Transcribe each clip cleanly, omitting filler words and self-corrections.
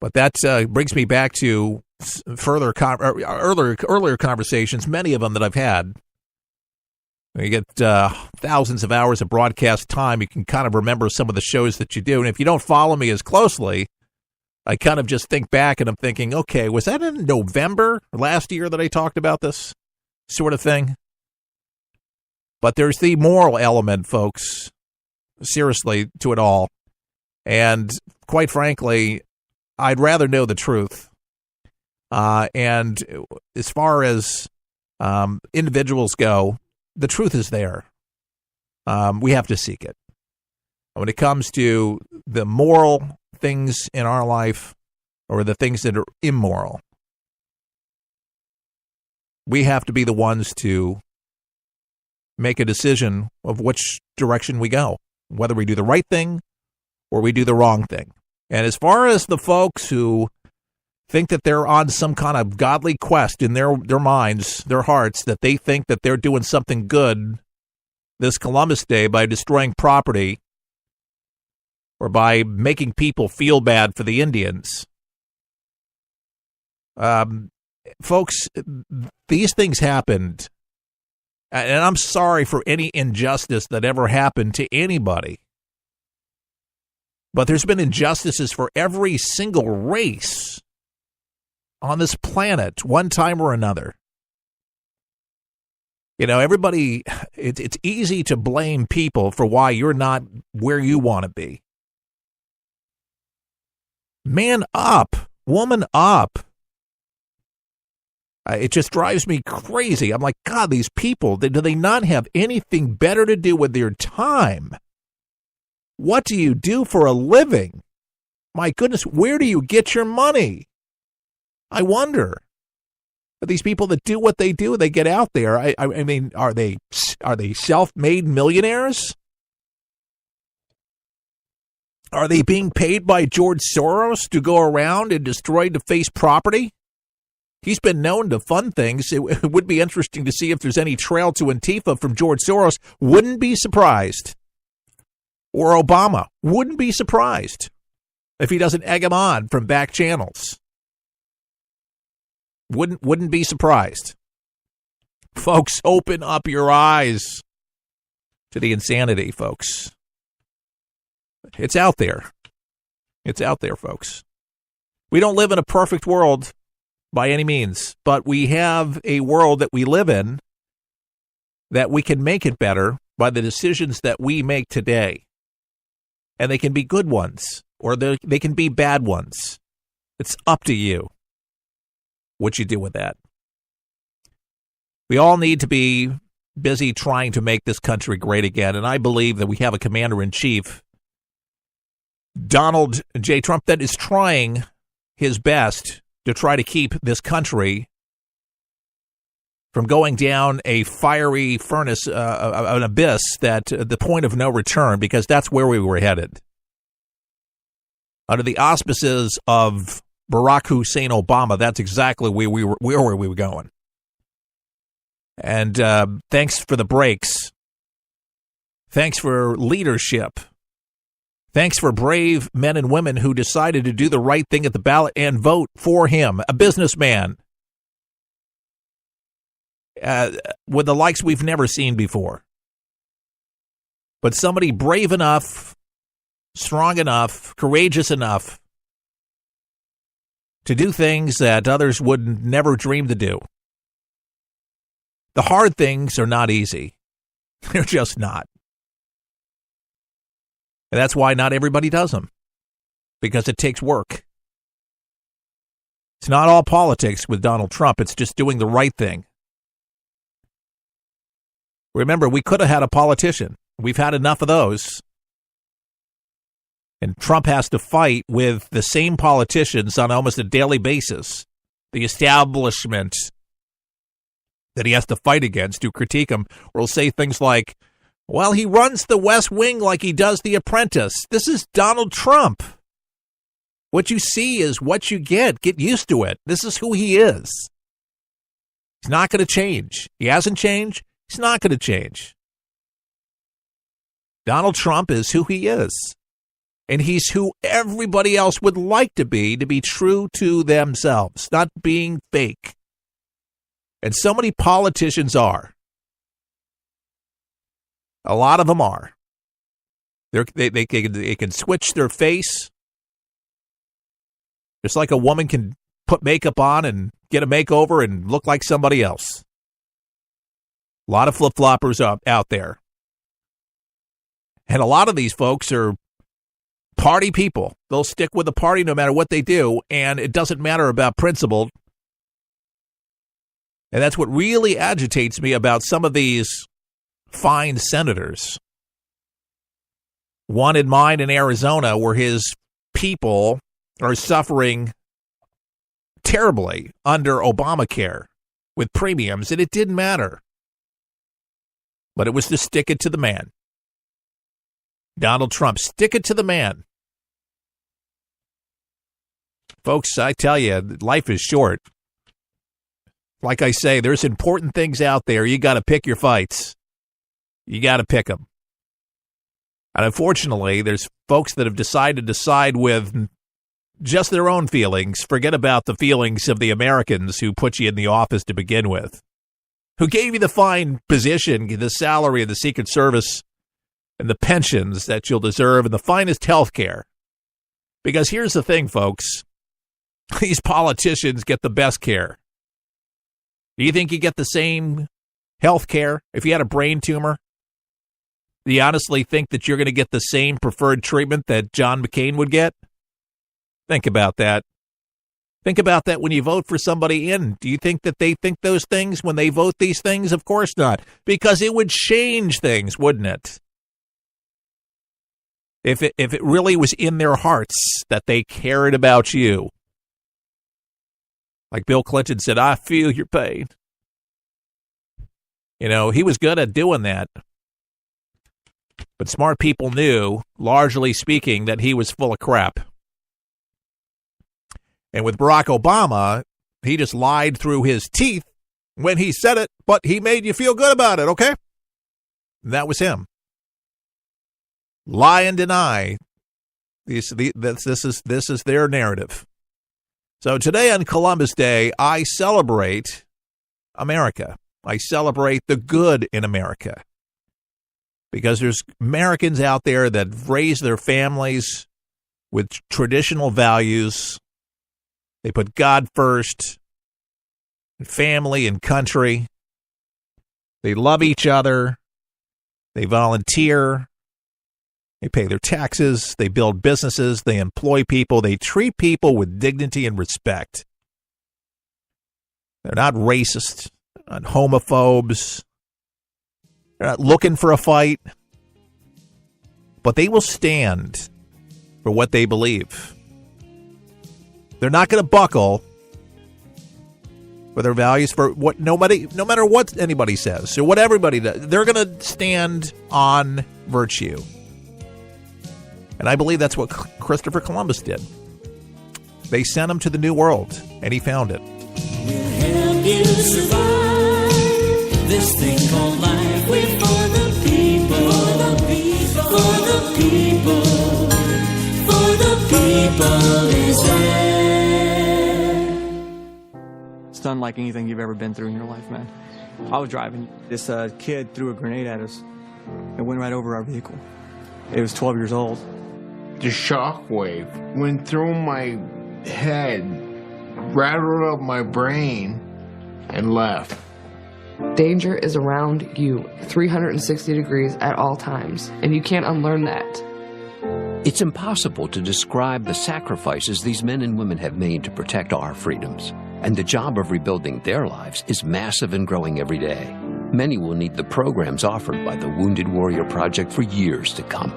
But that brings me back to earlier conversations, many of them that I've had. You get thousands of hours of broadcast time. You can kind of remember some of the shows that you do. And if you don't follow me as closely, I kind of just think back and I'm thinking, okay, was that in November last year that I talked about this sort of thing? But there's the moral element, folks, seriously, to it all. And quite frankly, I'd rather know the truth. And as far as individuals go, the truth is there. We have to seek it. When it comes to the moral things in our life or the things that are immoral, we have to be the ones to make a decision of which direction we go, whether we do the right thing or we do the wrong thing. And as far as the folks who think that they're on some kind of godly quest in their minds, their hearts, that they think that they're doing something good this Columbus Day by destroying property or by making people feel bad for the Indians. Folks, these things happened, and I'm sorry for any injustice that ever happened to anybody. But there's been injustices for every single race on this planet, one time or another. You know, everybody, it's easy to blame people for why you're not where you want to be. Man up, woman up. It just drives me crazy. I'm like, God, these people, do they not have anything better to do with their time? What do you do for a living? My goodness, where do you get your money? I wonder. But these people that do what they do, they get out there. I mean, are they self-made millionaires? Are they being paid by George Soros to go around and destroy defaced property? He's been known to fund things. It would be interesting to see if there's any trail to Antifa from George Soros. Wouldn't be surprised. Or Obama. Wouldn't be surprised if he doesn't egg him on from back channels. Wouldn't be surprised. Folks, open up your eyes to the insanity, folks. It's out there. It's out there, folks. We don't live in a perfect world by any means, but we have a world that we live in that we can make it better by the decisions that we make today. And they can be good ones, or they can be bad ones. It's up to you what you do with that. We all need to be busy trying to make this country great again, and I believe that we have a commander-in-chief, Donald J. Trump, that is trying his best to try to keep this country from going down a fiery furnace, an abyss, that the point of no return, because that's where we were headed. Under the auspices of Barack Hussein Obama, that's exactly where we were going. And thanks for the breaks. Thanks for leadership. Thanks for brave men and women who decided to do the right thing at the ballot and vote for him, a businessman, with the likes we've never seen before. But somebody brave enough, strong enough, courageous enough to do things that others would never dream to do. The hard things are not easy. They're just not. And that's why not everybody does them, because it takes work. It's not all politics with Donald Trump. It's just doing the right thing. Remember, we could have had a politician. We've had enough of those. And Trump has to fight with the same politicians on almost a daily basis. The establishment that he has to fight against to critique him, or he'll say things like, well, he runs the West Wing like he does The Apprentice. This is Donald Trump. What you see is what you get. Get used to it. This is who he is. He's not going to change. He hasn't changed. He's not going to change. Donald Trump is who he is. And he's who everybody else would like to be true to themselves, not being fake. And so many politicians are. A lot of them are. They can switch their face. Just like a woman can put makeup on and get a makeover and look like somebody else. A lot of flip-floppers out there. And a lot of these folks are party people. They'll stick with the party no matter what they do, and it doesn't matter about principle. And that's what really agitates me about some of these fine senators. One in mine in Arizona, where his people are suffering terribly under Obamacare with premiums, and it didn't matter. But it was to stick it to the man. Donald Trump, stick it to the man. Folks, I tell you, life is short. Like I say, there's important things out there. You got to pick your fights. You got to pick them. And unfortunately, there's folks that have decided to side with just their own feelings. Forget about the feelings of the Americans who put you in the office to begin with, who gave you the fine position, the salary of the Secret Service, and the pensions that you'll deserve, and the finest health care. Because here's the thing, folks. These politicians get the best care. Do you think you get the same health care if you had a brain tumor? Do you honestly think that you're going to get the same preferred treatment that John McCain would get? Think about that. Think about that when you vote for somebody in. Do you think that they think those things when they vote these things? Of course not. Because it would change things, wouldn't it? If it really was in their hearts that they cared about you. Like Bill Clinton said, I feel your pain. You know, he was good at doing that. But smart people knew, largely speaking, that he was full of crap. And with Barack Obama, he just lied through his teeth when he said it, but he made you feel good about it, okay? And that was him. Lie and deny. This is their narrative. So today on Columbus Day, I celebrate America. I celebrate the good in America. Because there's Americans out there that raise their families with traditional values. They put God first, family and country. They love each other. They volunteer. They pay their taxes. They build businesses. They employ people. They treat people with dignity and respect. They're not racist, they're not homophobes. They're not looking for a fight. But they will stand for what they believe. They're not going to buckle for their values, for what no matter what anybody says or what everybody does. They're going to stand on virtue. And I believe that's what Christopher Columbus did. They sent him to the New World, and he found it. We'll help you survive this thing called life. We're for the people, for the people, for the people is there. It's unlike anything you've ever been through in your life, man. I was driving. This kid threw a grenade at us. It went right over our vehicle. It was 12 years old. The shockwave went through my head, rattled up my brain, and left. Danger is around you 360 degrees at all times, and you can't unlearn that. It's impossible to describe the sacrifices these men and women have made to protect our freedoms. And the job of rebuilding their lives is massive and growing every day. Many will need the programs offered by the Wounded Warrior Project for years to come.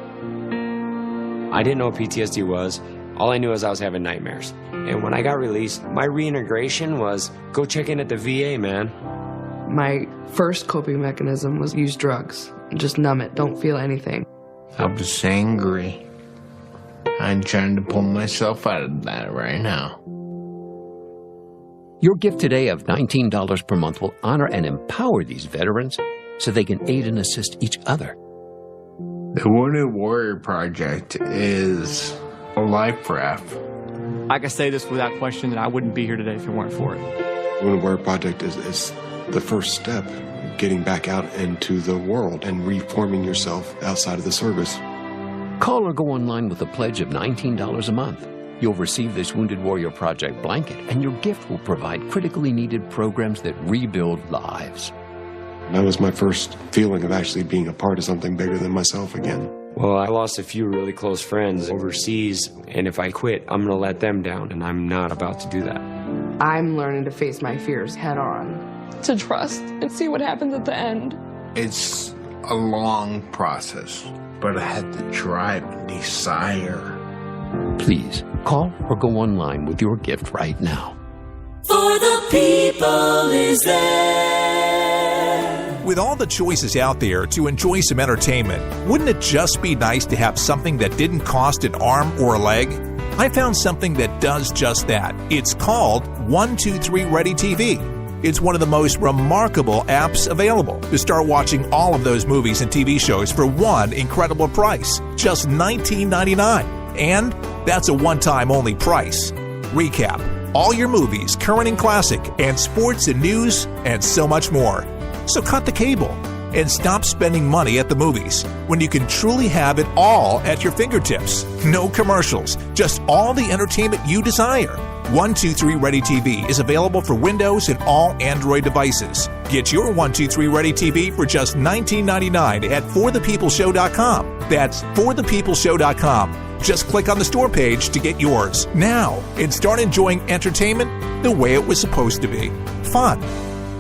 I didn't know what PTSD was. All I knew is I was having nightmares. And when I got released, my reintegration was go check in at the VA, man. My first coping mechanism was use drugs. Just numb it. Don't feel anything. I was angry. I'm trying to pull myself out of that right now. Your gift today of $19 per month will honor and empower these veterans so they can aid and assist each other. The Wounded Warrior Project is a life raft. I can say this without question that I wouldn't be here today if it weren't for it. Wounded Warrior Project is the first step, getting back out into the world and reforming yourself outside of the service. Call or go online with a pledge of $19 a month. You'll receive this Wounded Warrior Project blanket, and your gift will provide critically needed programs that rebuild lives. That was my first feeling of actually being a part of something bigger than myself again. Well, I lost a few really close friends overseas, and if I quit, I'm going to let them down, and I'm not about to do that. I'm learning to face my fears head on. To trust and see what happens at the end. It's a long process, but I had the drive and desire. Please call or go online with your gift right now. For the people is there. With all the choices out there to enjoy some entertainment, wouldn't it just be nice to have something that didn't cost an arm or a leg? I found something that does just that. It's called 123 Ready TV. It's one of the most remarkable apps available to start watching all of those movies and TV shows for one incredible price, just $19.99. And that's a one-time only price. Recap: all your movies, current and classic, and sports and news, and so much more. So cut the cable and stop spending money at the movies when you can truly have it all at your fingertips. No commercials, just all the entertainment you desire. 123 Ready TV is available for Windows and all Android devices. Get your 123 Ready TV for just $19.99 at forthepeopleshow.com. That's forthepeopleshow.com. Just click on the store page to get yours now and start enjoying entertainment the way it was supposed to be. Fun.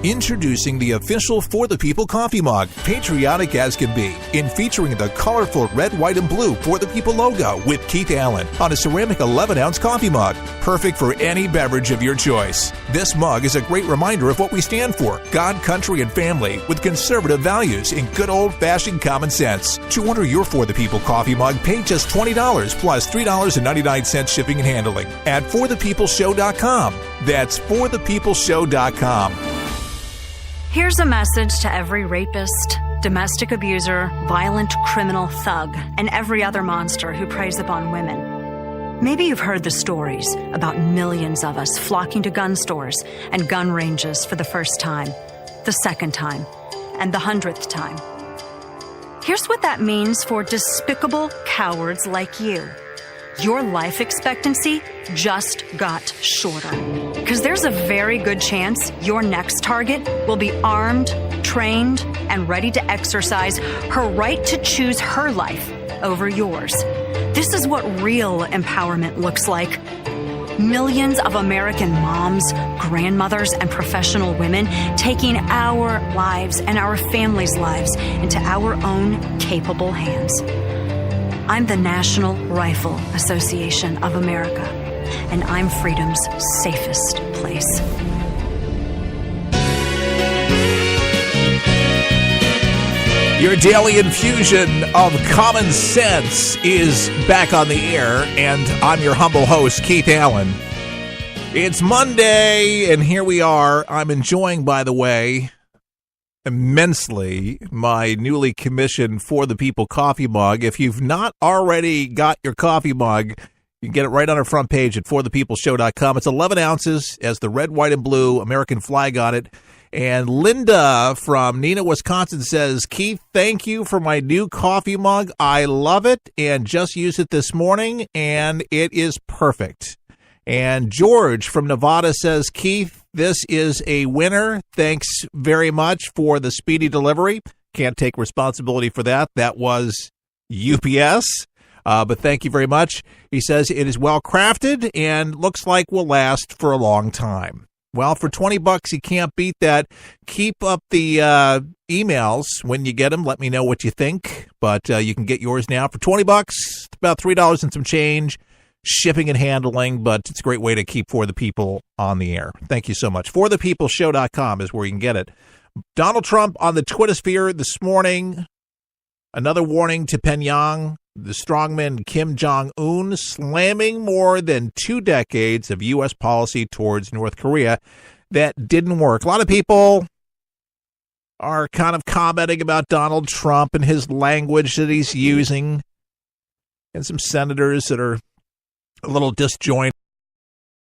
Introducing the official For the People coffee mug, patriotic as can be, in featuring the colorful red, white, and blue For the People logo with Keith Allen on a ceramic 11-ounce coffee mug, perfect for any beverage of your choice. This mug is a great reminder of what we stand for: God, country, and family, with conservative values and good old-fashioned common sense. To order your For the People coffee mug, pay just $20 plus $3.99 shipping and handling at forthepeopleshow.com. That's forthepeopleshow.com. Here's a message to every rapist, domestic abuser, violent criminal thug, and every other monster who preys upon women. Maybe you've heard the stories about millions of us flocking to gun stores and gun ranges for the first time, the second time, and the 100th time. Here's what that means for despicable cowards like you. Your life expectancy just got shorter. Because there's a very good chance your next target will be armed, trained, and ready to exercise her right to choose her life over yours. This is what real empowerment looks like. Millions of American moms, grandmothers, and professional women taking our lives and our families' lives into our own capable hands. I'm the National Rifle Association of America, and I'm freedom's safest place. Your daily infusion of common sense is back on the air, and I'm your humble host, Keith Allen. It's Monday, and here we are. I'm enjoying, by the way, immensely my newly commissioned For the People coffee mug. If you've not already got your coffee mug, you can get it right on our front page at forthepeopleshow.com. It's 11 ounces, has the red, white, and blue American flag on it. And Linda from Neenah, Wisconsin says, Keith, thank you for my new coffee mug. I love it and just used it this morning, and it is perfect. And George from Nevada says, Keith, this is a winner. Thanks very much for the speedy delivery. Can't take responsibility for that. That was UPS. But thank you very much. He says it is well crafted and looks like will last for a long time. Well, for $20, you can't beat that. Keep up the emails when you get them. Let me know what you think. But you can get yours now for $20. It's about $3 and some change. Shipping and handling, but it's a great way to keep For the People on the air. Thank you so much. ForThePeoplesShow.com is where you can get it. Donald Trump on the Twittersphere this morning. Another warning to Pyongyang. The strongman Kim Jong Un slamming more than 2 decades of U.S. policy towards North Korea that didn't work. A lot of people are kind of commenting about Donald Trump and his language that he's using, and some senators that are a little disjointed.